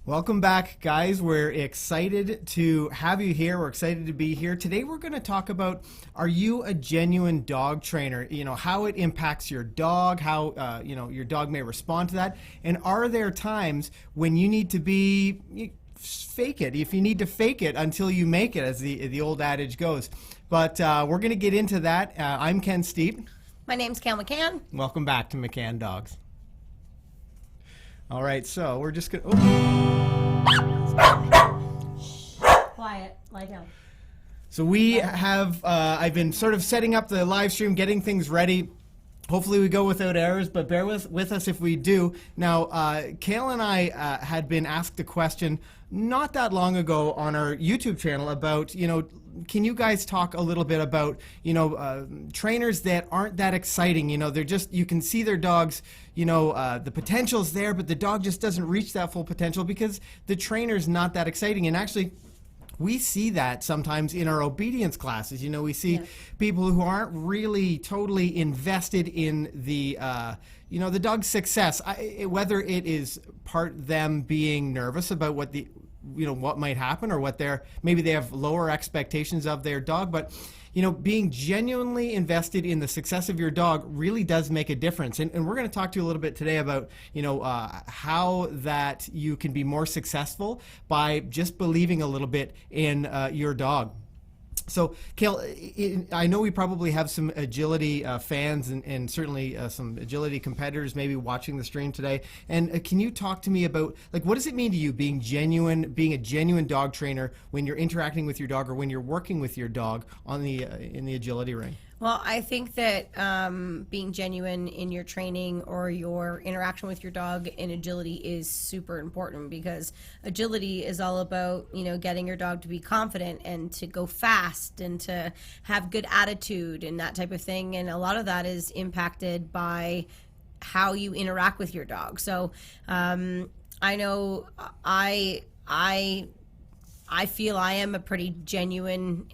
Welcome back, guys. We're excited to have you here. We're excited to be here. Today we're going to talk about, are you a genuine dog trainer? You know, how it impacts your dog, how, your dog may respond to that. And are there times when you need to fake it, if you need to fake it until you make it, as the old adage goes. But we're going to get into that. I'm Ken Steep. My name's Cal McCann. Welcome back to McCann Dogs. All right, so we're just going to... Quiet. Lie down. So we have, I've been sort of setting up the live stream, getting things ready. Hopefully we go without errors, but bear with us if we do. Now, Kale and I had been asked a question not that long ago on our YouTube channel about, can you guys talk a little bit about, trainers that aren't that exciting? They're just, you can see their dogs, the potential's there, but the dog just doesn't reach that full potential because the trainer's not that exciting. And actually, we see that sometimes in our obedience classes. We see people who aren't really totally invested in the, the dog's success. Whether it is part them being nervous about what what might happen, or maybe they have lower expectations of their dog, but being genuinely invested in the success of your dog really does make a difference. And we're going to talk to you a little bit today about, how that you can be more successful by just believing a little bit in your dog. So, Kale, I know we probably have some agility fans and certainly some agility competitors maybe watching the stream today. And can you talk to me about, what does it mean to you being a genuine dog trainer when you're interacting with your dog or when you're working with your dog on in the agility ring? Well, I think that being genuine in your training or your interaction with your dog in agility is super important, because agility is all about, getting your dog to be confident and to go fast and to have good attitude and that type of thing. And a lot of that is impacted by how you interact with your dog. So I know I feel I am a pretty genuine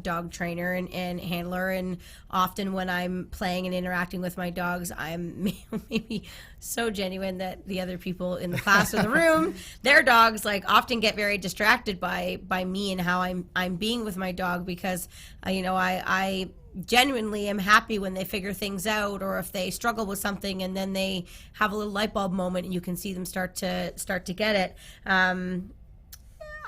dog trainer and handler, and often when I'm playing and interacting with my dogs, I'm maybe so genuine that the other people in the class or the room, their dogs often get very distracted by me and how I'm being with my dog, because I genuinely am happy when they figure things out, or if they struggle with something and then they have a little light bulb moment and you can see them start to get it.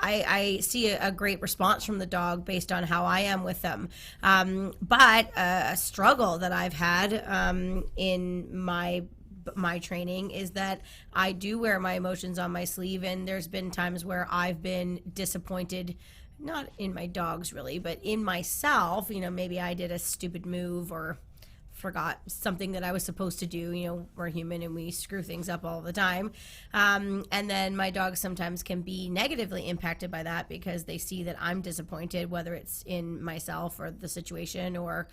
I see a great response from the dog based on how I am with them. But a struggle that I've had in my training is that I do wear my emotions on my sleeve, and there's been times where I've been disappointed, not in my dogs really, but in myself. Maybe I did a stupid move or forgot something that I was supposed to do. We're human and we screw things up all the time. And then my dogs sometimes can be negatively impacted by that because they see that I'm disappointed, whether it's in myself or the situation or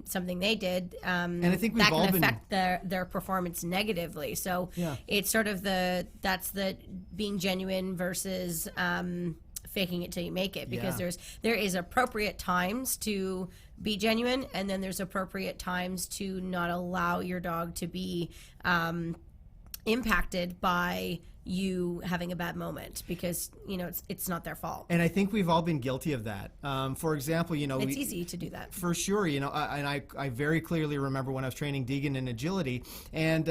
something they did. And I think we've that all can been... affect their performance negatively. So it's sort of that's the being genuine versus faking it till you make it, because there is appropriate times to be genuine, and then there's appropriate times to not allow your dog to be impacted by you having a bad moment, because it's not their fault. And I think we've all been guilty of that. For example, it's easy to do that. For sure, and I very clearly remember when I was training Deegan in agility, and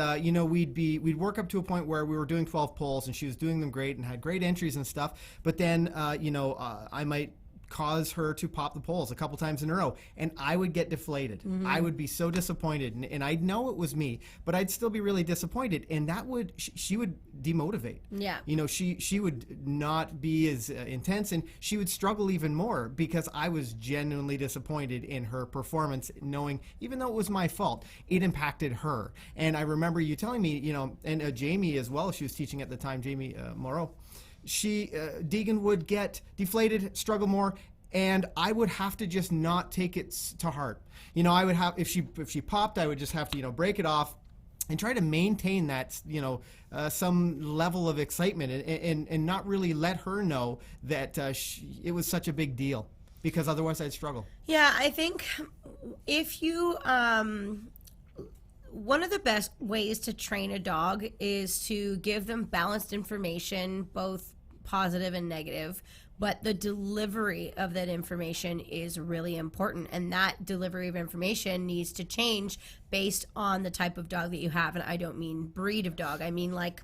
we'd work up to a point where we were doing 12 pulls, and she was doing them great and had great entries and stuff. But then I might cause her to pop the poles a couple times in a row, and I would get deflated. I would be so disappointed, and I'd know it was me, but I'd still be really disappointed, and that would she would demotivate. She would not be as intense, and she would struggle even more because I was genuinely disappointed in her performance, knowing even though it was my fault, it impacted her. And I remember you telling me, and Jamie as well, she was teaching at the time, Jamie Moreau, Deegan would get deflated, struggle more, and I would have to just not take it to heart. I would have, if she popped, I would just have to, break it off and try to maintain that, some level of excitement and not really let her know that it was such a big deal, because otherwise I'd struggle. Yeah, I think if you, one of the best ways to train a dog is to give them balanced information, both positive and negative, but the delivery of that information is really important. And that delivery of information needs to change based on the type of dog that you have. And I don't mean breed of dog. I mean like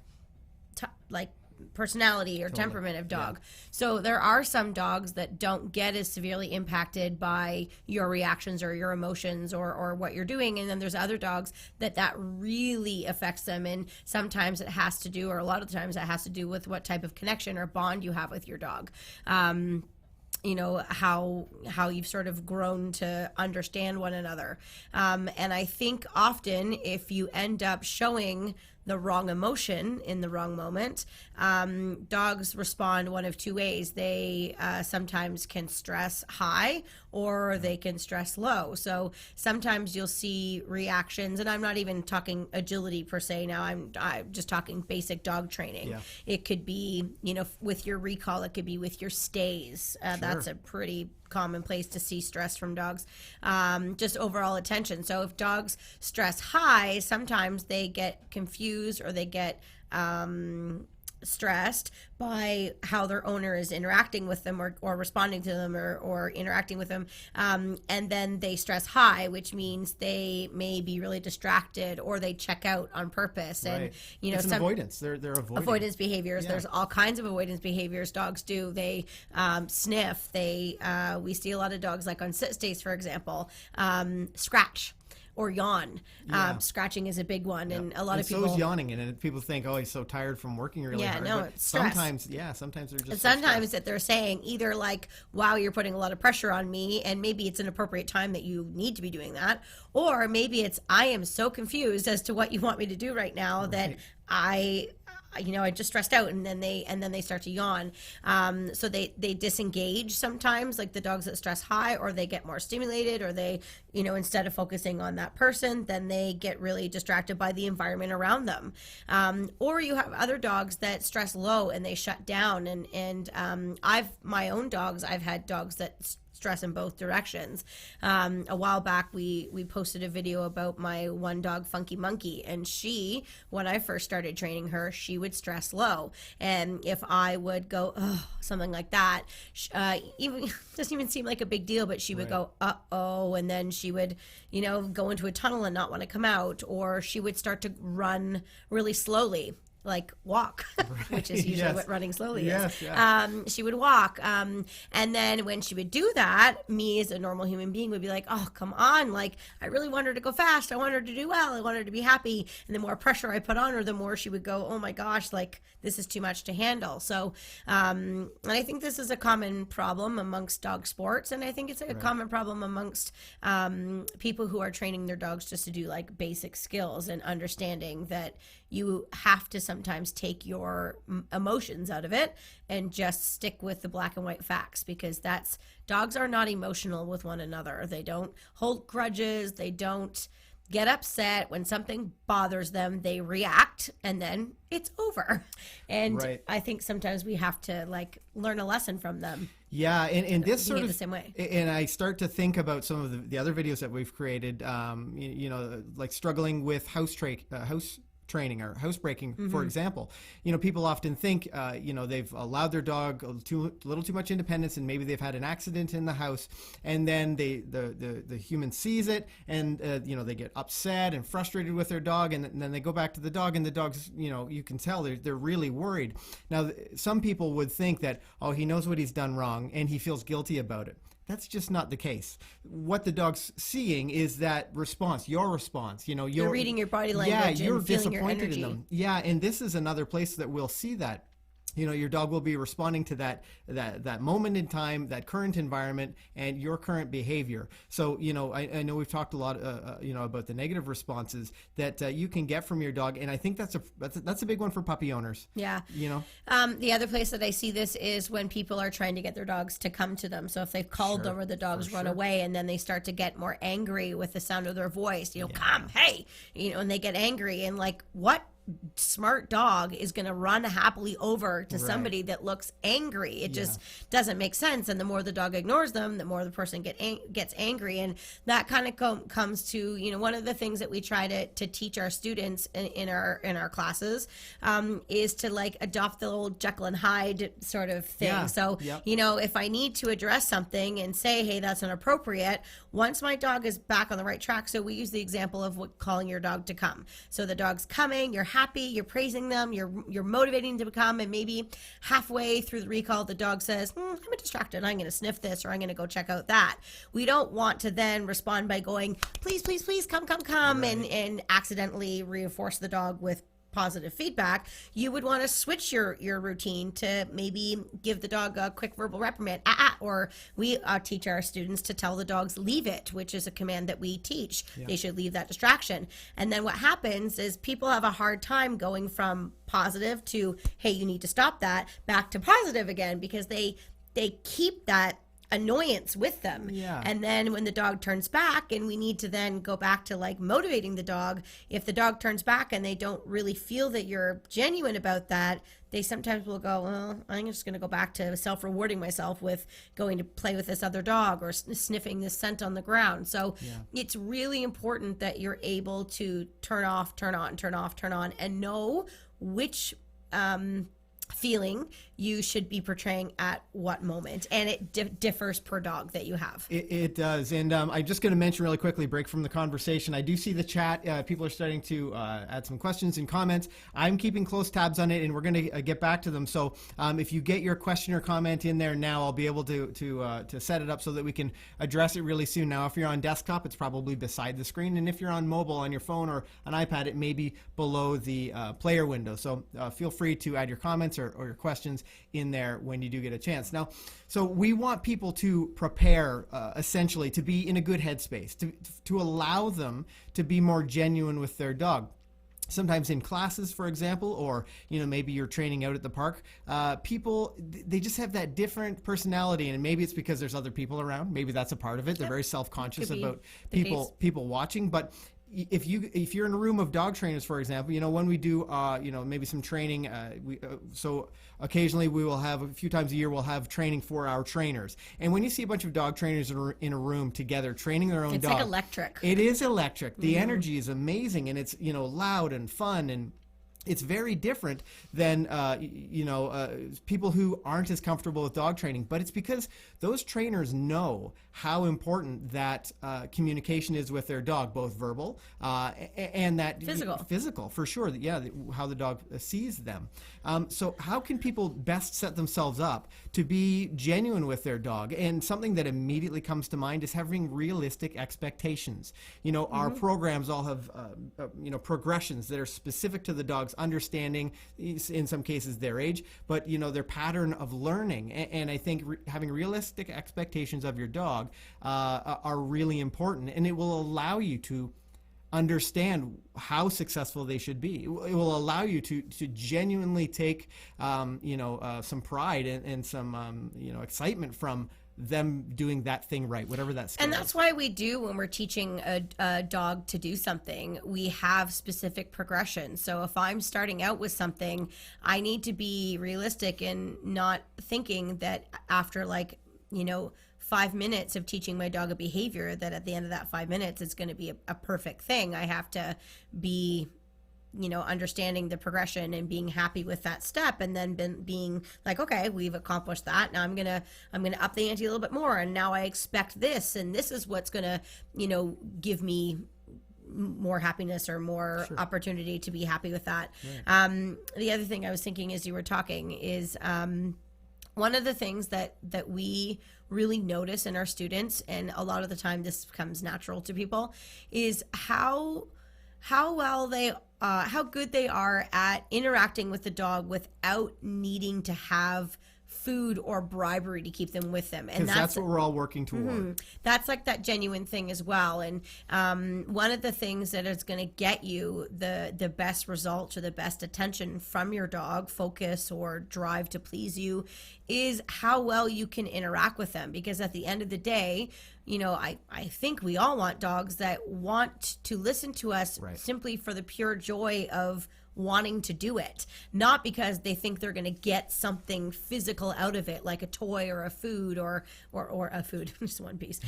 personality or temperament of dog. Yeah. So there are some dogs that don't get as severely impacted by your reactions or your emotions or what you're doing. And then there's other dogs that really affects them. And sometimes it has to do, or a lot of the times it has to do with what type of connection or bond you have with your dog. You know, how you've sort of grown to understand one another. And I think often if you end up showing the wrong emotion in the wrong moment, dogs respond one of two ways. They sometimes can stress high or they can stress low. So sometimes you'll see reactions, and I'm not even talking agility per se now, I'm just talking basic dog training. Yeah. It could be, you know, with your recall, it could be with your stays. Sure. That's a pretty common place to see stress from dogs. Just overall attention. So if dogs stress high, sometimes they get confused or they get stressed by how their owner is interacting with them or responding to them or interacting with them. And then they stress high, which means they may be really distracted or they check out on purpose. Right. And, you know, it's an avoidance. They're avoiding. Avoidance behaviors. Yeah. There's all kinds of avoidance behaviors dogs do. They sniff. We see a lot of dogs, like on sit stays, for example, scratch or yawn. Yeah. Scratching is a big one. Yep. And a lot of people... so is yawning. And people think, oh, he's so tired from working really hard. Yeah, no, it's stress. Sometimes they're just... And sometimes that they're saying either like, wow, you're putting a lot of pressure on me, and maybe it's an appropriate time that you need to be doing that. Or maybe it's, I am so confused as to what you want me to do right now that I just stressed out, and then they start to yawn. So they disengage sometimes, like the dogs that stress high, or they get more stimulated, or they, instead of focusing on that person, then they get really distracted by the environment around them. Or you have other dogs that stress low and they shut down. And my own dogs, I've had dogs that stress in both directions. A while back, we posted a video about my one dog, Funky Monkey, and when I first started training her, she would stress low. And if I would go, something like that, even doesn't even seem like a big deal, but she would go, uh-oh, and then she would, go into a tunnel and not want to come out, or she would start to run really slowly. Like walk, which is usually what running slowly is. Yeah. She would walk. And then when she would do that, me as a normal human being would be like, oh, come on. Like, I really want her to go fast. I want her to do well. I want her to be happy. And the more pressure I put on her, the more she would go, oh my gosh, like this is too much to handle. So, and I think this is a common problem amongst dog sports. And I think it's a common problem amongst people who are training their dogs just to do like basic skills and understanding that you have to sometimes take your emotions out of it and just stick with the black and white facts, because dogs are not emotional with one another. They don't hold grudges. They don't get upset when something bothers them. They react and then it's over. And I think sometimes we have to learn a lesson from them. Yeah, and this sort of the same way. And I start to think about some of the other videos that we've created. Like struggling with house training or housebreaking, for example. People often think, they've allowed their dog a little too much independence, and maybe they've had an accident in the house, and then the human sees it, and they get upset and frustrated with their dog, and then they go back to the dog, and the dog's, you can tell they're really worried. Now, some people would think that, oh, he knows what he's done wrong, and he feels guilty about it. That's just not the case. What the dog's seeing is that response, your response. You're reading your body language. Yeah, you're and feeling disappointed your energy. in them. Yeah, and this is another place that we'll see that. Your dog will be responding to that moment in time, that current environment, and your current behavior. So, I know we've talked a lot, about the negative responses that you can get from your dog, and I think that's a big one for puppy owners. Yeah. The other place that I see this is when people are trying to get their dogs to come to them. So if they've called them or the dogs run away, and then they start to get more angry with the sound of their voice, come, hey, and they get angry, and what smart dog is going to run happily over to somebody that looks angry. It just doesn't make sense. And the more the dog ignores them, the more the person gets angry. And that kind of comes to, you know, one of the things that we try to teach our students in our classes is to like adopt the old Jekyll and Hyde sort of thing. Yeah. So, you know, if I need to address something and say, hey, that's inappropriate, once my dog is back on the right track. So we use the example of calling your dog to come. So the dog's coming, you're happy, you're praising them, you're motivating them to come, and maybe halfway through the recall the dog says, I'm distracted, I'm going to sniff this, or I'm going to go check out that. We don't want to then respond by going, please, please, please, come, and accidentally reinforce the dog with positive feedback. You would want to switch your routine to maybe give the dog a quick verbal reprimand, or we teach our students to tell the dogs leave it, which is a command that we teach. They should leave that distraction. And then what happens is people have a hard time going from positive to, hey, you need to stop that, back to positive again, because they keep that annoyance with them. And then when the dog turns back, and we need to then go back to like motivating the dog, if the dog turns back and they don't really feel that you're genuine about that, they sometimes will go, well, I'm just going to go back to self-rewarding myself with going to play with this other dog or sniffing this scent on the ground. So it's really important that you're able to turn off, turn on, turn off, turn on, and know which feeling you should be portraying at what moment, and it differs per dog that you have. It does. And I'm just going to mention really quickly, break from the conversation, I do see the chat. People are starting to add some questions and comments. I'm keeping close tabs on it, and we're going to get back to them. So if you get your question or comment in there now, I'll be able to set it up so that we can address it really soon. Now, if you're on desktop, it's probably beside the screen, and if you're on mobile, on your phone or an iPad, it may be below the player window. So feel free to add your comments or your questions in there when you do get a chance. Now, so we want people to prepare, essentially, to be in a good headspace, to allow them to be more genuine with their dog. Sometimes in classes, for example, or maybe you're training out at the park, people, they just have that different personality, and maybe it's because there's other people around. Maybe that's a part of it. They're very self-conscious about people watching, but if you're in a room of dog trainers, for example, when we do maybe some training, so occasionally we will have, a few times a year, we'll have training for our trainers. And when you see a bunch of dog trainers in a room together training their own dog, it's like electric. It is electric. The energy is amazing, and it's loud and fun, and it's very different than people who aren't as comfortable with dog training. But it's because those trainers know how important that communication is with their dog, both verbal and that physical, for sure. How the dog sees them. So how can people best set themselves up to be genuine with their dog? And something that immediately comes to mind is having realistic expectations. Our programs all have progressions that are specific to the dog's understanding, in some cases their age, but their pattern of learning. And I think having realistic expectations of your dog are really important, and it will allow you to understand how successful they should be. It will allow you to genuinely take some pride and some excitement from them doing that thing right, whatever that skill is. And that's why we do, when we're teaching a dog to do something, we have specific progression. So if I'm starting out with something, I need to be realistic and not thinking that after 5 minutes of teaching my dog a behavior, that at the end of that 5 minutes it's going to be a perfect thing. I have to be understanding the progression and being happy with that step, and then being like, okay, we've accomplished that. Now I'm gonna up the ante a little bit more, and now I expect this, and this is what's gonna give me more happiness or more opportunity to be happy with that. Right. The other thing I was thinking as you were talking is one of the things that we really notice in our students, and a lot of the time this comes natural to people, is how good they are at interacting with the dog without needing to have food or bribery to keep them with them. And that's what we're all working toward. That's like that genuine thing as well. And one of the things that is going to get you the best results or the best attention from your dog, focus or drive to please you, is how well you can interact with them. Because at the end of the day, I think we all want dogs that want to listen to us simply for the pure joy of wanting to do it, not because they think they're going to get something physical out of it, like a toy or a food or a food, just one piece,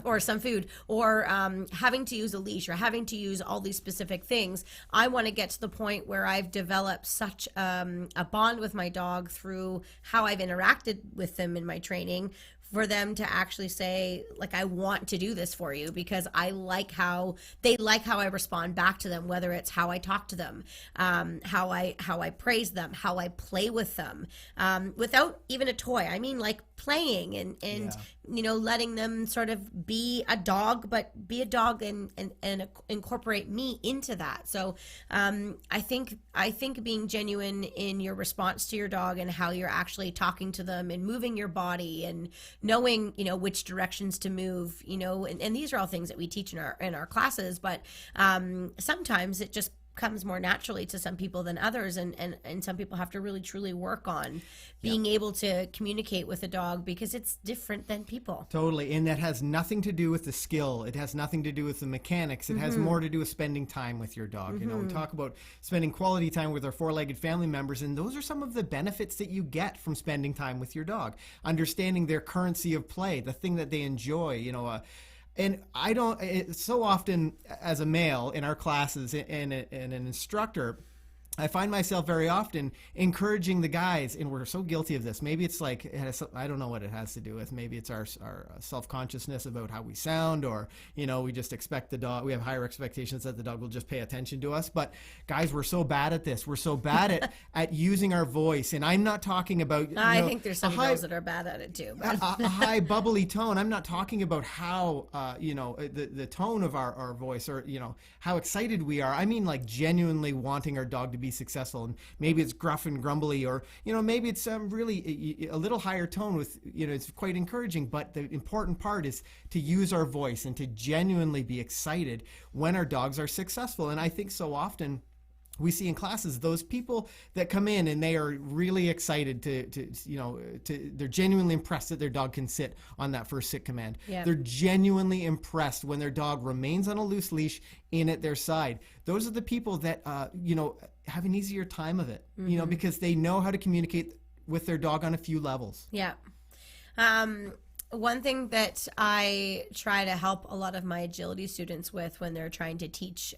or some food, or having to use a leash or having to use all these specific things. I want to get to the point where I've developed such a bond with my dog through how I've interacted with them in my training, for them to actually say, like, I want to do this for you because I like how I respond back to them, whether it's how I talk to them, how I praise them, how I play with them, without even a toy. I mean, like playing and you know, letting them sort of be a dog, but be a dog and incorporate me into that. So I think being genuine in your response to your dog and how you're actually talking to them and moving your body and knowing, you know, which directions to move, you know, and these are all things that we teach in our classes, but sometimes it just comes more naturally to some people than others, and some people have to really truly work on being able to communicate with a dog because it's different than people. Totally, and that has nothing to do with the skill. It has nothing to do with the mechanics. It has more to do with spending time with your dog. You know, we talk about spending quality time with our four-legged family members, and those are some of the benefits that you get from spending time with your dog. Understanding their currency of play, the thing that they enjoy, you know, and I don't, so often as a male in our classes and an instructor, I find myself very often encouraging the guys, and we're so guilty of this. Maybe it's like, I don't know what it has to do with. Maybe it's our self-consciousness about how we sound, or, you know, we just expect the dog, we have higher expectations that the dog will just pay attention to us. But guys, we're so bad at this. We're so bad at using our voice. And I'm not talking about, I think there's some girls that are bad at it too. But. a high bubbly tone. I'm not talking about how, you know, the tone of our voice, or, you know, how excited we are. I mean, like, genuinely wanting our dog to be successful, and maybe it's gruff and grumbly, or, you know, maybe it's really a little higher tone with, you know, it's quite encouraging. But the important part is to use our voice and to genuinely be excited when our dogs are successful. And I think so often we see in classes those people that come in and they are really excited they're genuinely impressed that their dog can sit on that first sit command. Yeah. They're genuinely impressed when their dog remains on a loose leash in at their side. Those are the people that, you know, have an easier time of it, you know, because they know how to communicate with their dog on a few levels. Yeah. One thing that I try to help a lot of my agility students with when they're trying to teach,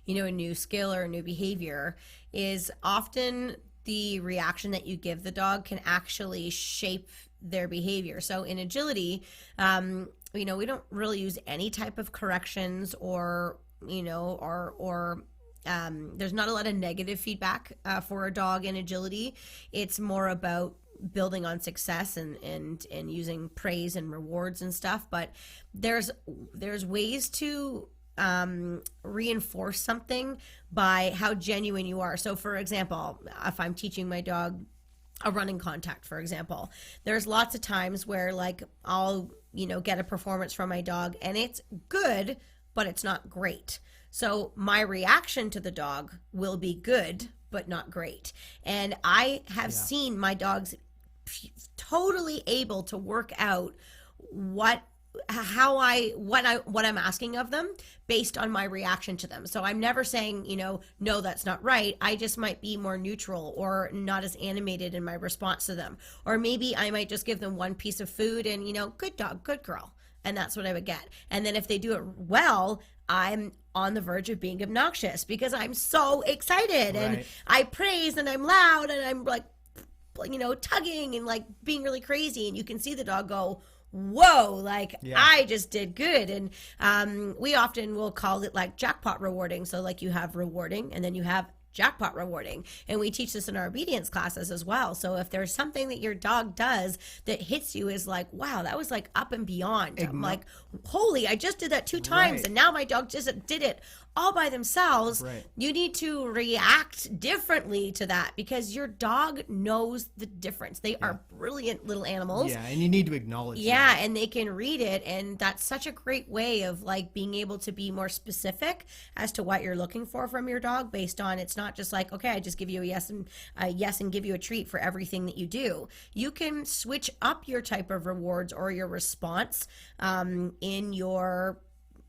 you know, a new skill or a new behavior, is often the reaction that you give the dog can actually shape their behavior. So in agility, you know, we don't really use any type of corrections or, you know, or there's not a lot of negative feedback for a dog in agility. It's more about building on success and using praise and rewards and stuff. But there's ways to reinforce something by how genuine you are. So for example, if I'm teaching my dog a running contact, for example, there's lots of times where, like, I'll, you know, get a performance from my dog and it's good, but it's not great. So my reaction to the dog will be good, but not great. And I have seen my dogs totally able to work out what I'm asking of them based on my reaction to them. So I'm never saying, you know, no, that's not right. I just might be more neutral or not as animated in my response to them. Or maybe I might just give them one piece of food and, you know, good dog, good girl. And that's what I would get. And then if they do it well, I'm on the verge of being obnoxious because I'm so excited. Right. And I praise and I'm loud and I'm like, you know, tugging and like being really crazy. And you can see the dog go, whoa, like, I just did good. And we often will call it like jackpot rewarding. So like you have rewarding and then you have jackpot rewarding. And we teach this in our obedience classes as well. So if there's something that your dog does that hits you is like, wow, that was like up and beyond. I'm like, holy, I just did that 2 times and now my dog just did it all by themselves. Right. You need to react differently to that because your dog knows the difference. They are brilliant little animals. Yeah, and you need to acknowledge that. Yeah, and they can read it, and that's such a great way of like being able to be more specific as to what you're looking for from your dog based on, it's not just like, okay, I just give you a yes and give you a treat for everything that you do. You can switch up your type of rewards or your response in your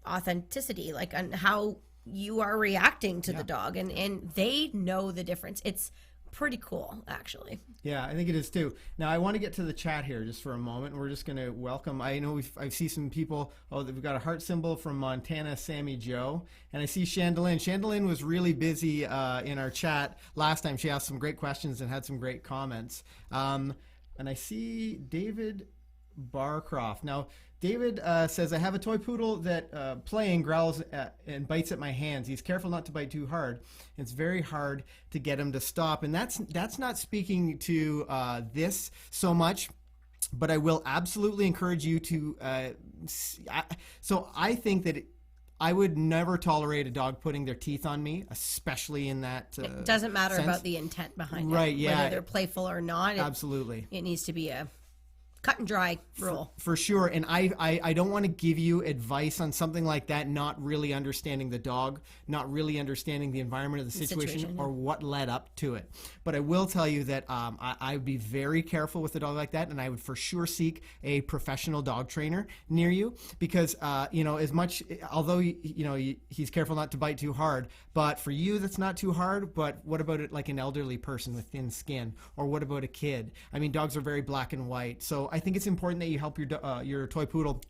authenticity, like on how you are reacting to the dog, and they know the difference. It's pretty cool, actually. Yeah, I think it is too. Now, I want to get to the chat here just for a moment. We're just going to welcome. I know I see some people. Oh, we've got a heart symbol from Montana, Sammy Joe. And I see Chandelin. Chandelin was really busy in our chat last time. She asked some great questions and had some great comments. And I see David Barcroft. Now, David says, I have a toy poodle that playing growls and bites at my hands. He's careful not to bite too hard. It's very hard to get him to stop. And that's not speaking to this so much, but I will absolutely encourage you to. So I think that I would never tolerate a dog putting their teeth on me, especially in that It doesn't matter sense. About the intent behind it. Right, yeah. Whether they're playful or not. Absolutely. It needs to be a cut and dry rule. For sure. And I don't want to give you advice on something like that, not really understanding the dog, not really understanding the environment of the situation or what led up to it. But I will tell you that I would be very careful with a dog like that, and I would for sure seek a professional dog trainer near you because, as much, although, he's careful not to bite too hard, but for you, that's not too hard. But what about it like an elderly person with thin skin? Or what about a kid? I mean, dogs are very black and white. So I think it's important that you help your toy poodle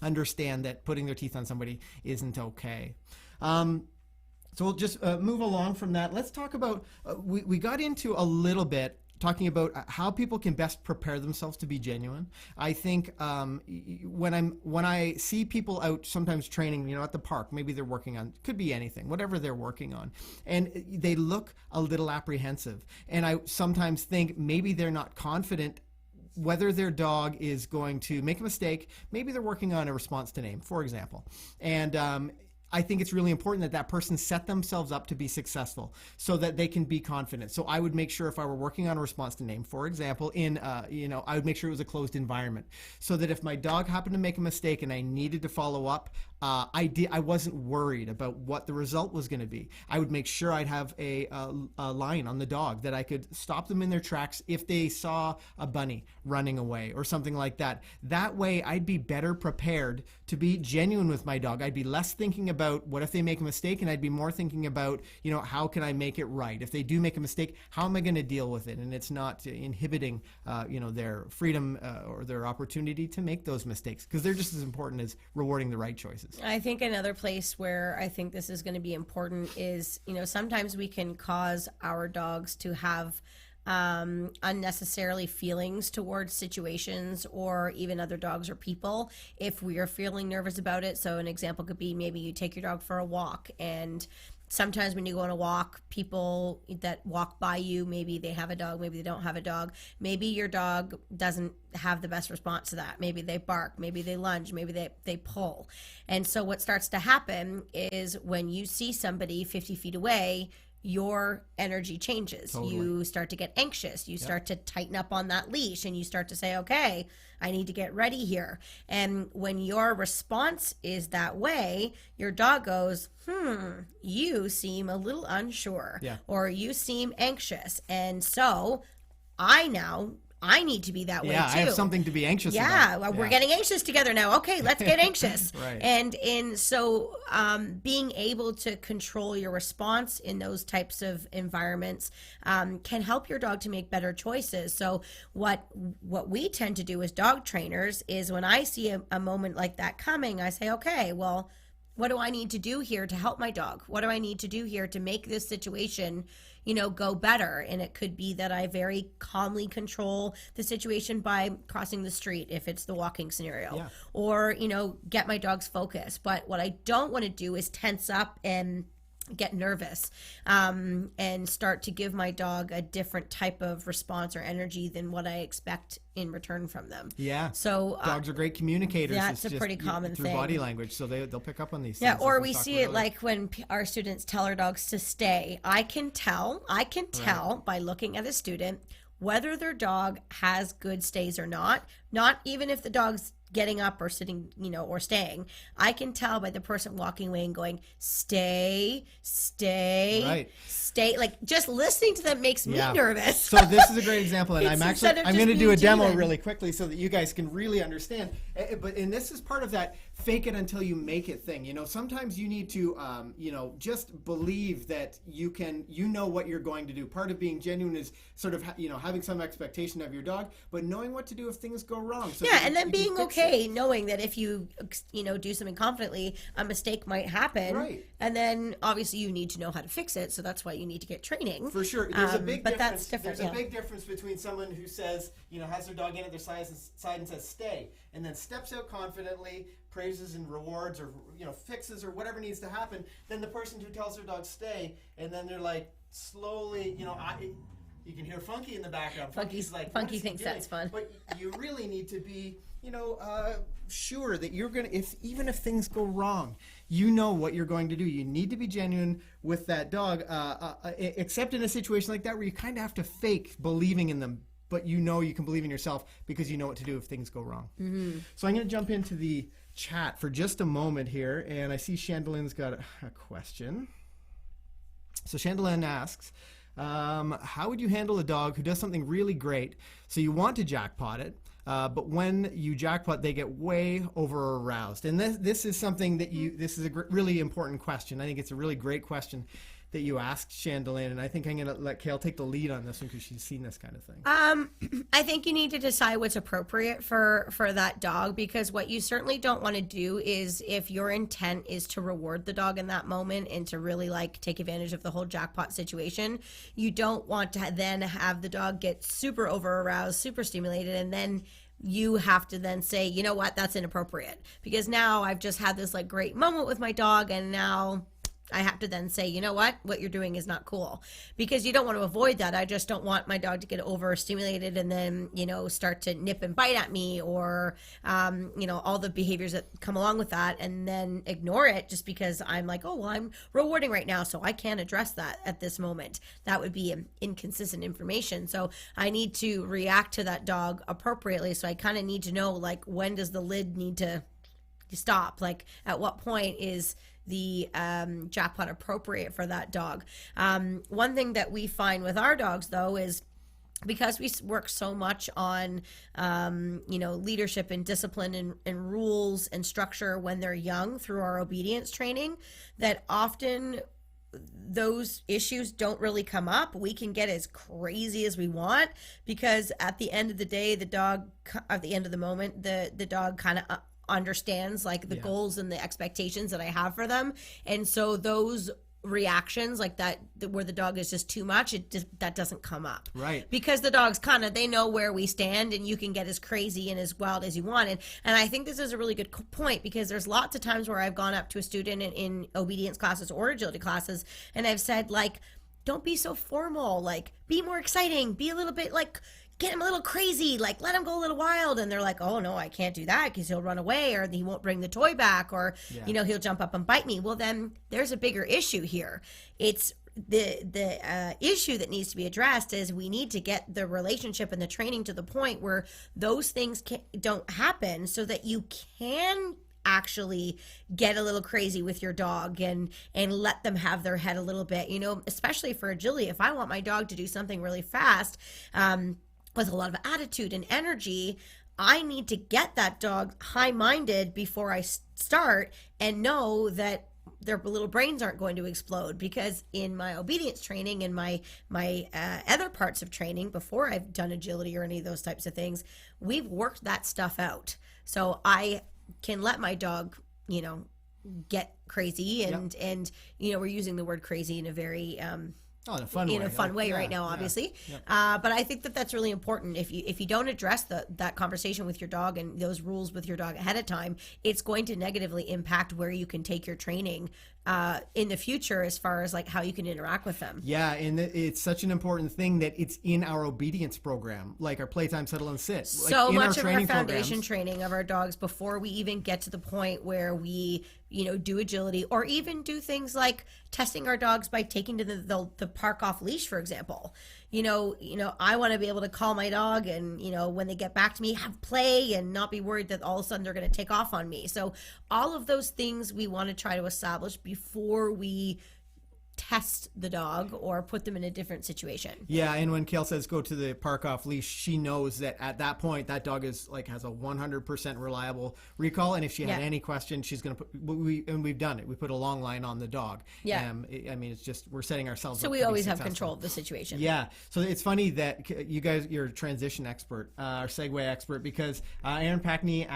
understand that putting their teeth on somebody isn't okay. So we'll just move along from that. Let's talk about, we got into a little bit talking about how people can best prepare themselves to be genuine. I think when I see people out sometimes training, at the park, maybe they're working on, could be anything, whatever they're working on, and they look a little apprehensive. And I sometimes think maybe they're not confident whether their dog is going to make a mistake. Maybe they're working on a response to name, for example. And I think it's really important that that person set themselves up to be successful so that they can be confident. So I would make sure if I were working on a response to name, for example, I would make sure it was a closed environment so that if my dog happened to make a mistake and I needed to follow up, I wasn't worried about what the result was going to be. I would make sure I'd have a line on the dog that I could stop them in their tracks if they saw a bunny running away or something like that. That way I'd be better prepared to be genuine with my dog. I'd be less thinking about what if they make a mistake, and I'd be more thinking about, how can I make it right? If they do make a mistake, how am I going to deal with it? And it's not inhibiting, their freedom or their opportunity to make those mistakes, because they're just as important as rewarding the right choices. I think another place where I think this is going to be important is, sometimes we can cause our dogs to have unnecessarily feelings towards situations or even other dogs or people if we are feeling nervous about it. So an example could be maybe you take your dog for a walk, and sometimes when you go on a walk, people that walk by you, maybe they have a dog, maybe they don't have a dog. Maybe your dog doesn't have the best response to that. Maybe they bark, maybe they lunge, maybe they pull. And so what starts to happen is when you see somebody 50 feet away, your energy changes. Totally. You start to get anxious. You start to tighten up on that leash, and you start to say, okay, I need to get ready here. And when your response is that way, your dog goes, you seem a little unsure, or you seem anxious. And so I need to be that way too. I have something to be anxious about. Well, we're getting anxious together now. Okay, let's get anxious. Right. And so being able to control your response in those types of environments can help your dog to make better choices. So what we tend to do as dog trainers is when I see a moment like that coming, I say, okay, well, what do I need to do here to help my dog? What do I need to do here to make this situation, go better? And it could be that I very calmly control the situation by crossing the street if it's the walking scenario, or, get my dog's focus. But what I don't want to do is tense up and get nervous and start to give my dog a different type of response or energy than what I expect in return from them. Yeah. So dogs are great communicators. That's a pretty common through thing. Body language, so they'll pick up on these things. Yeah, or we see it like when our students tell our dogs to stay. I can tell by looking at a student whether their dog has good stays or not even if the dog's getting up or sitting, or staying. I can tell by the person walking away and going, stay, Right. stay. Like, just listening to them makes me nervous. So this is a great example, and I'm going to do a demo human. really quickly so that you guys can really understand. And this is part of that fake it until you make it thing. Sometimes you need to, just believe that you know what you're going to do. Part of being genuine is sort of, having some expectation of your dog, but knowing what to do if things go wrong. So and then being okay, knowing that if you, do something confidently, a mistake might happen. Right. And then obviously you need to know how to fix it. So that's why you need to get training. For sure. There's a big difference. That's different. There's a big difference between someone who says, has their dog in at their side and says stay, and then steps out confidently, praises and rewards, or fixes or whatever needs to happen. Then the person who tells their dog stay, and then they're like slowly, you can hear Funky in the background. Funky's like, Funky thinks that's fun. But you really need to be, sure that you're gonna, even if things go wrong, you know what you're going to do. You need to be genuine with that dog, except in a situation like that where you kind of have to fake believing in them, but you can believe in yourself because you know what to do if things go wrong. Mm-hmm. So I'm going to jump into the chat for just a moment here, and I see Chandelin's got a question. So Chandelin asks, how would you handle a dog who does something really great, so you want to jackpot it, but when you jackpot, they get way over aroused? And this is something that this is a really important question. I think it's a really great question that you asked, Chandelin, and I think I'm going to let Kale take the lead on this one because she's seen this kind of thing. I think you need to decide what's appropriate for that dog, because what you certainly don't want to do is, if your intent is to reward the dog in that moment and to really take advantage of the whole jackpot situation, you don't want to then have the dog get super over aroused, super stimulated, and then you have to then say, you know what, that's inappropriate, because now I've just had this great moment with my dog, and now I have to then say, you know what you're doing is not cool, because you don't want to avoid that. I just don't want my dog to get overstimulated and then, start to nip and bite at me, or, all the behaviors that come along with that, and then ignore it just because I'm like, oh, well, I'm rewarding right now, so I can't address that at this moment. That would be inconsistent information. So I need to react to that dog appropriately. So I kind of need to know, when does the lid need to stop? At what point is the jackpot appropriate for that dog? One thing that we find with our dogs, though, is because we work so much on leadership and discipline and rules and structure when they're young through our obedience training, that often those issues don't really come up. We can get as crazy as we want, because at the end of the day, the dog, at the end of the moment, the dog kind of understands the goals and the expectations that I have for them. And so those reactions that where the dog is just too much, that doesn't come up, right? Because the dogs they know where we stand, and you can get as crazy and as wild as you want. And I think this is a really good point, because there's lots of times where I've gone up to a student in obedience classes or agility classes, and I've said, don't be so formal, be more exciting, be a little bit get him a little crazy, let him go a little wild. And they're like, oh no, I can't do that, because he'll run away, or he won't bring the toy back, or he'll jump up and bite me. Well, then there's a bigger issue here. It's the issue that needs to be addressed is we need to get the relationship and the training to the point where those things don't happen, so that you can actually get a little crazy with your dog and let them have their head a little bit, especially for agility. If I want my dog to do something really fast, with a lot of attitude and energy, I need to get that dog high-minded before I start, and know that their little brains aren't going to explode. Because in my obedience training and my other parts of training, before I've done agility or any of those types of things, we've worked that stuff out. So I can let my dog, get crazy, and we're using the word crazy in a very in a fun way. In a fun way right now, obviously. Yeah. But I think that that's really important. If you don't address that conversation with your dog and those rules with your dog ahead of time, it's going to negatively impact where you can take your training in the future as far as like how you can interact with them. Yeah, and it's such an important thing that it's in our obedience program, like our playtime, settle, and sit. So like much of our foundation programs. training of our dogs before we even get to the point where we, do agility, or even do things like testing our dogs by taking to the park off leash, for example. I want to be able to call my dog and, when they get back to me, have play and not be worried that all of a sudden they're going to take off on me. So all of those things we want to try to establish before we test the dog or put them in a different situation. Yeah, and when Kale says go to the park off leash, she knows that at that point that dog is has a 100% reliable recall, and if she had any question, she's going to put we've done it. We put a long line on the dog. Yeah. It's just we're setting ourselves so up we to always be have successful. control of the situation. Yeah. So it's funny that you guys, you're a transition expert, our segue expert, because Aaron Packney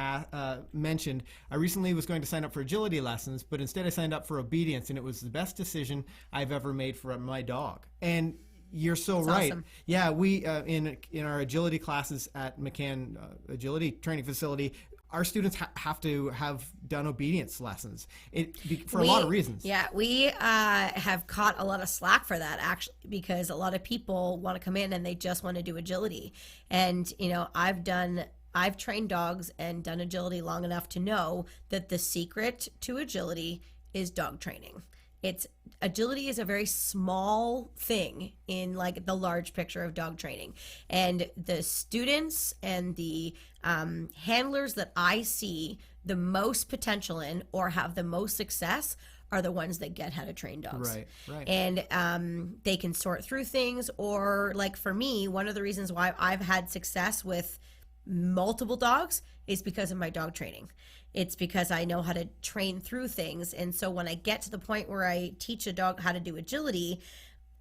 mentioned I recently was going to sign up for agility lessons, but instead I signed up for obedience, and it was the best decision I've ever made for my dog. And you're so That's right. awesome. Yeah, we in our agility classes at McCann Agility Training Facility, our students have to have done obedience lessons for a lot of reasons. Yeah, we have caught a lot of slack for that, actually, because a lot of people want to come in and they just want to do agility. And, I've trained dogs and done agility long enough to know that the secret to agility is dog training. Agility is a very small thing in the large picture of dog training, and the students and the handlers that I see the most potential in or have the most success are the ones that get how to train dogs. Right. And they can sort through things, or for me, one of the reasons why I've had success with multiple dogs is because of my dog training. It's because I know how to train through things. And so when I get to the point where I teach a dog how to do agility,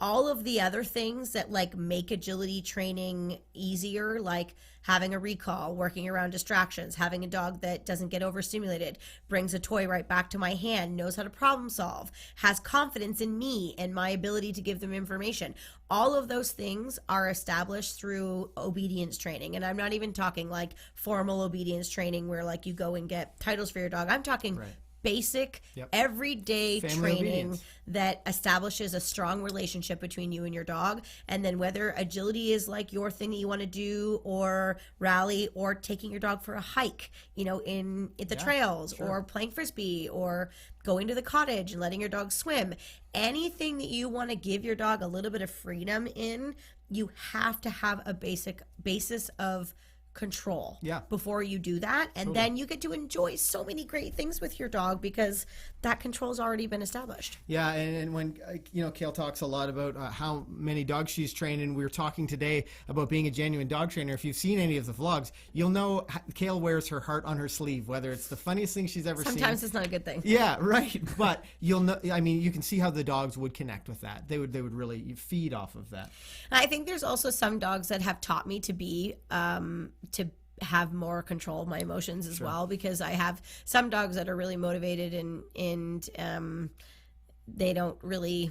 all of the other things that make agility training easier, like having a recall, working around distractions, having a dog that doesn't get overstimulated, brings a toy right back to my hand, knows how to problem solve, has confidence in me and my ability to give them information. All of those things are established through obedience training. And I'm not even talking formal obedience training where you go and get titles for your dog. I'm talking basic, everyday Family training obedience that establishes a strong relationship between you and your dog. And then whether agility is your thing that you want to do, or rally, or taking your dog for a hike, in the trails, or playing frisbee, or going to the cottage and letting your dog swim, anything that you want to give your dog a little bit of freedom in, you have to have a basis of control before you do that, and then you get to enjoy so many great things with your dog because that control's already been established. Yeah, and when Kale talks a lot about how many dogs she's trained, and we were talking today about being a genuine dog trainer. If you've seen any of the vlogs, you'll know Kale wears her heart on her sleeve, whether it's the funniest thing she's ever seen. Sometimes it's not a good thing. Yeah, right. But you'll know. I mean, you can see how the dogs would connect with that. They would really feed off of that. I think there's also some dogs that have taught me to be to have more control of my emotions as well, because I have some dogs that are really motivated and they don't really,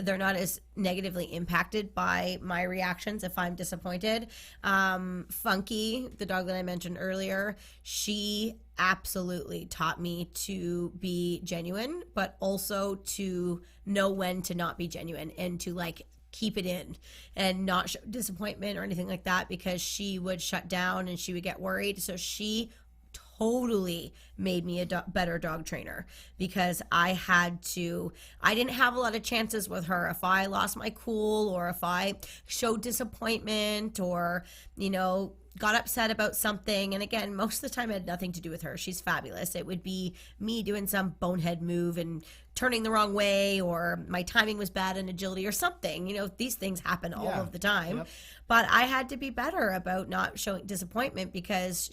they're not as negatively impacted by my reactions if I'm disappointed. Funky, the dog that I mentioned earlier, she absolutely taught me to be genuine, but also to know when to not be genuine and to keep it in and not show disappointment or anything like that, because she would shut down and she would get worried. So she totally made me a better dog trainer, because I didn't have a lot of chances with her. If I lost my cool, or if I showed disappointment, or got upset about something, and again, most of the time it had nothing to do with her. She's fabulous. It would be me doing some bonehead move and turning the wrong way, or my timing was bad in agility or something. These things happen all of the time. But I had to be better about not showing disappointment, because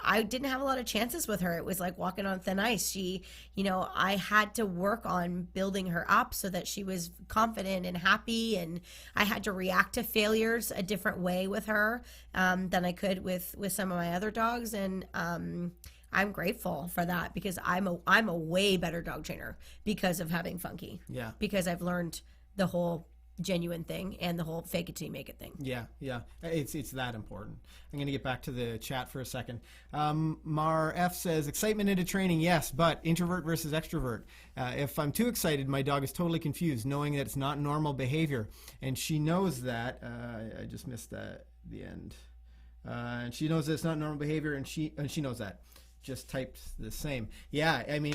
I didn't have a lot of chances with her. It was like walking on thin ice. I had to work on building her up so that she was confident and happy, and I had to react to failures a different way with her than I could with some of my other dogs. And I'm grateful for that, because I'm a way better dog trainer because of having Funky. Yeah. Because I've learned the whole genuine thing and the whole fake it till you make it thing. Yeah, it's that important. I'm going to get back to the chat for a second. Mar F says, excitement into training, yes, but introvert versus extrovert. If I'm too excited, my dog is totally confused, knowing that it's not normal behavior, and she knows that. I just missed the end. And she knows that it's not normal behavior, and she knows that. Just typed the same. Yeah, I mean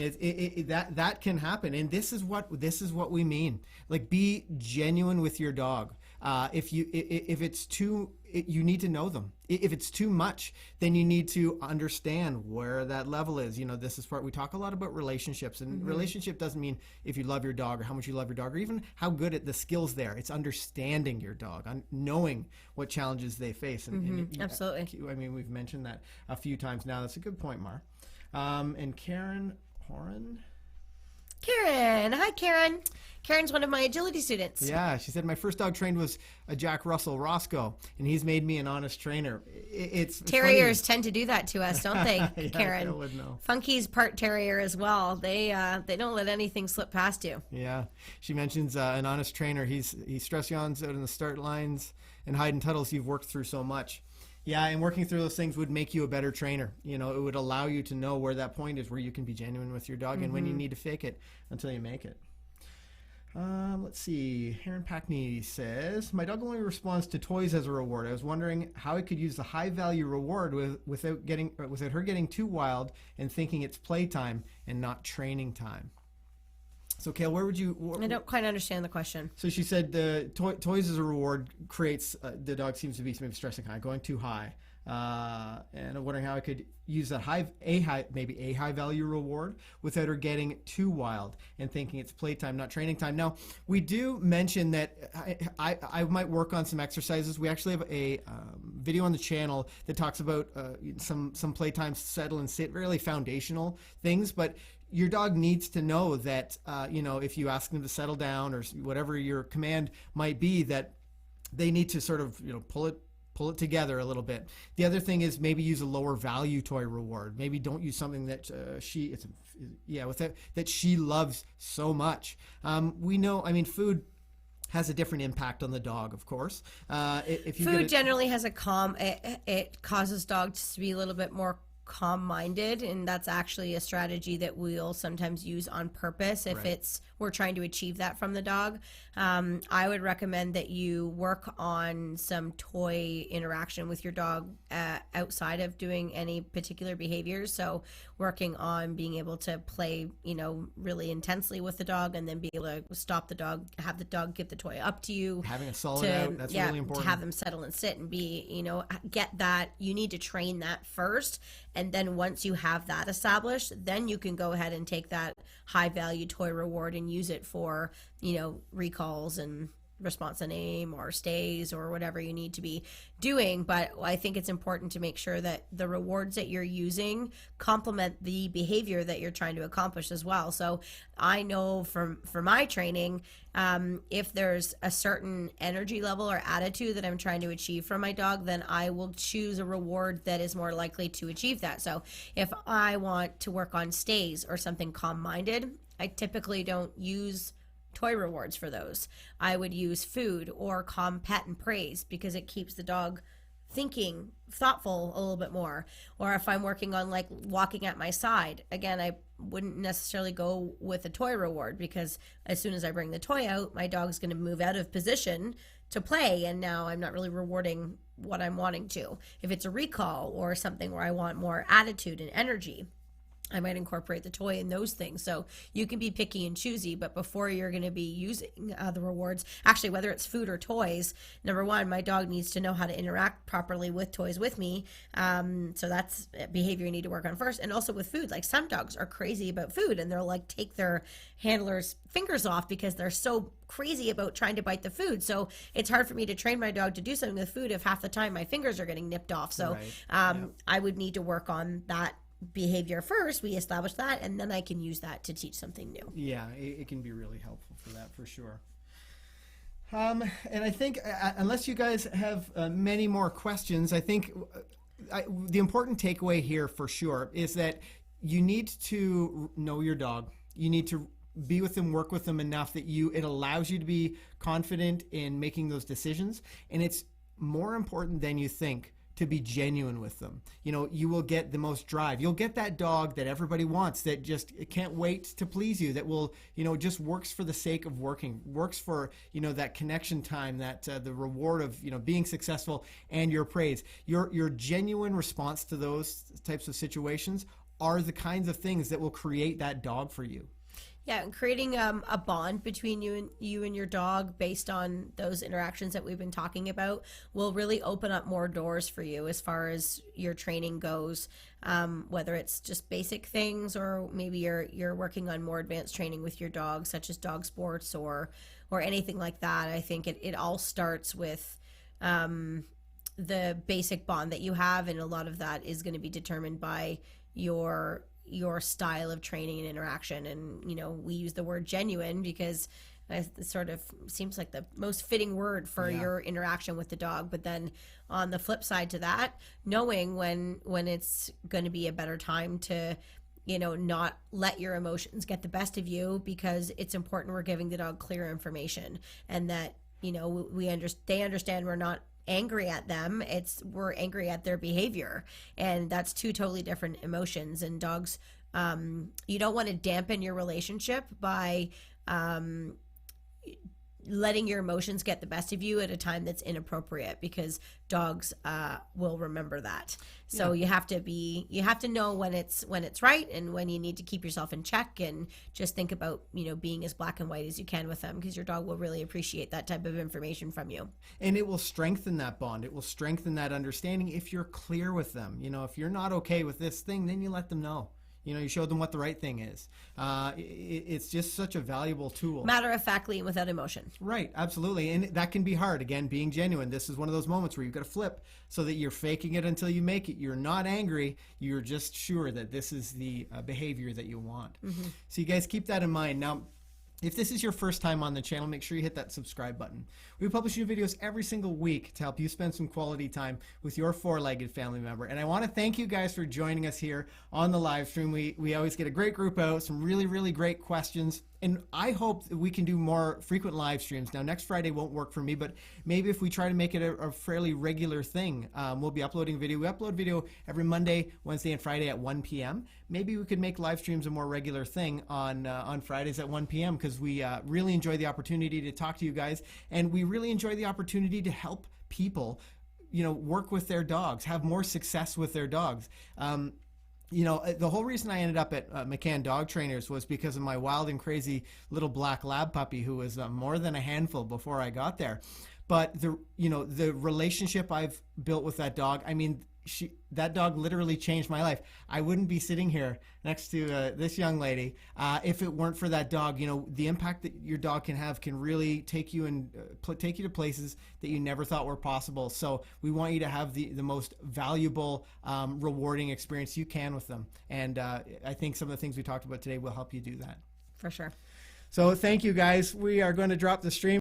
that can happen, and this is what we mean. Like, be genuine with your dog. If it's too, you need to know them. If it's too much, then you need to understand where that level is. You know, this is part we talk a lot about relationships, and relationship doesn't mean if you love your dog or how much you love your dog or even how good at the skills there. It's understanding your dog, knowing what challenges they face. And Absolutely. I mean, we've mentioned that a few times now. That's a good point, Mar. And Karen Horan. Karen. Hi, Karen. Karen's one of my agility students. Yeah, she said, my first dog trained was a Jack Russell Roscoe, and he's made me an honest trainer. It's Terriers tend to do that to us, don't they, yeah, Karen? I would know. Funky's part terrier as well. They don't let anything slip past you. Yeah, she mentions an honest trainer. He stress yawns out in the start lines and hide and tunnels. You've worked through so much. Yeah, and working through those things would make you a better trainer. You know, it would allow you to know where that point is, where you can be genuine with your dog, and when you need to fake it until you make it. Let's see. Heron Packney says, my dog only responds to toys as a reward. I was wondering how I could use the high value reward without her getting too wild and thinking it's playtime and not training time. So, Kale, where would you... I don't quite understand the question. So she said the toys as a reward creates... the dog seems to be maybe stressing high, going too high. And I'm wondering how I could use that maybe a high value reward without her getting too wild and thinking it's playtime, not training time. Now, we do mention that I might work on some exercises. We actually have a video on the channel that talks about some playtime, settle and sit, really foundational things, but your dog needs to know that, if you ask them to settle down or whatever your command might be, that they need to sort of, pull it together a little bit. The other thing is maybe use a lower value toy reward. Maybe don't use something that that she loves so much. We know, food has a different impact on the dog, of course. If you food generally has it causes dogs to be a little bit more calm-minded, and that's actually a strategy that we'll sometimes use on purpose if we're trying to achieve that from the dog. I would recommend that you work on some toy interaction with your dog outside of doing any particular behaviors. So working on being able to play, really intensely with the dog, and then be able to stop the dog, have the dog give the toy up to you. Having a solid out, that's really important. To have them settle and sit and be, get that. You need to train that first. And then once you have that established, then you can go ahead and take that high value toy reward and use it for, recalls and response and aim or stays or whatever you need to be doing. But I think it's important to make sure that the rewards that you're using complement the behavior that you're trying to accomplish as well. So I know for my training, if there's a certain energy level or attitude that I'm trying to achieve from my dog, then I will choose a reward that is more likely to achieve that. So if I want to work on stays or something calm-minded, I typically don't use toy rewards for those. I would use food or calm pet and praise, because it keeps the dog thinking, thoughtful a little bit more. Or if I'm working on like walking at my side, again, I wouldn't necessarily go with a toy reward, because as soon as I bring the toy out, my dog's going to move out of position to play, and now I'm not really rewarding what I'm wanting to. If it's a recall or something where I want more attitude and energy, I might incorporate the toy in those things. So you can be picky and choosy, but before you're going to be using the rewards, actually, whether it's food or toys, number one, my dog needs to know how to interact properly with toys with me. So that's behavior you need to work on first. And also with food, like some dogs are crazy about food, and they'll like take their handler's fingers off because they're so crazy about trying to bite the food. So it's hard for me to train my dog to do something with food if half the time my fingers are getting nipped off. So I would need to work on that behavior first. We establish that, and then I can use that to teach something new. Yeah, it can be really helpful for that, for sure. And I think unless you guys have many more questions, I think the important takeaway here for sure is that you need to know your dog. You need to be with them, work with them enough that it allows you to be confident in making those decisions. And it's more important than you think to be genuine with them. You will get the most drive. You'll get that dog that everybody wants, that just can't wait to please you, that will, just works for the sake of working, works for, that connection time, that the reward of, being successful and your praise. Your genuine response to those types of situations are the kinds of things that will create that dog for you. Yeah, and creating a bond between you and your dog based on those interactions that we've been talking about will really open up more doors for you as far as your training goes. Whether it's just basic things, or maybe you're working on more advanced training with your dog, such as dog sports or anything like that. I think it all starts with the basic bond that you have, and a lot of that is going to be determined by your style of training and interaction. And we use the word genuine because it sort of seems like the most fitting word for your interaction with the dog. But then on the flip side to that, knowing when it's going to be a better time to not let your emotions get the best of you, because it's important we're giving the dog clear information, and that they understand we're not angry at them, we're angry at their behavior, and that's two totally different emotions. And dogs, you don't want to dampen your relationship by letting your emotions get the best of you at a time that's inappropriate, because dogs will remember that. So you have to know when it's right, and when you need to keep yourself in check, and just think about being as black and white as you can with them, because your dog will really appreciate that type of information from you. And it will strengthen that bond. It will strengthen that understanding if you're clear with them. If you're not okay with this thing, then you let them know. You show them what the right thing is. It's just such a valuable tool. Matter-of-factly and without emotion. Right, absolutely. And that can be hard. Again, being genuine. This is one of those moments where you've got to flip so that you're faking it until you make it. You're not angry. You're just sure that this is the behavior that you want. Mm-hmm. So you guys keep that in mind. Now, if this is your first time on the channel, make sure you hit that subscribe button. We publish new videos every single week to help you spend some quality time with your four-legged family member. And I want to thank you guys for joining us here on the live stream. We always get a great group out, some really, really great questions. And I hope that we can do more frequent live streams. Now, next Friday won't work for me, but maybe if we try to make it a fairly regular thing, we'll be uploading video. We upload video every Monday, Wednesday, and Friday at 1 p.m. Maybe we could make live streams a more regular thing on Fridays at 1 p.m. because we really enjoy the opportunity to talk to you guys, and we really enjoy the opportunity to help people, work with their dogs, have more success with their dogs. The whole reason I ended up at McCann Dog Trainers was because of my wild and crazy little black lab puppy who was more than a handful before I got there. But the relationship I've built with that dog, that dog literally changed my life. I wouldn't be sitting here next to this young lady if it weren't for that dog. The impact that your dog can have can really take you to places that you never thought were possible. So we want you to have the most valuable, rewarding experience you can with them. And I think some of the things we talked about today will help you do that. For sure. So thank you, guys. We are going to drop the stream.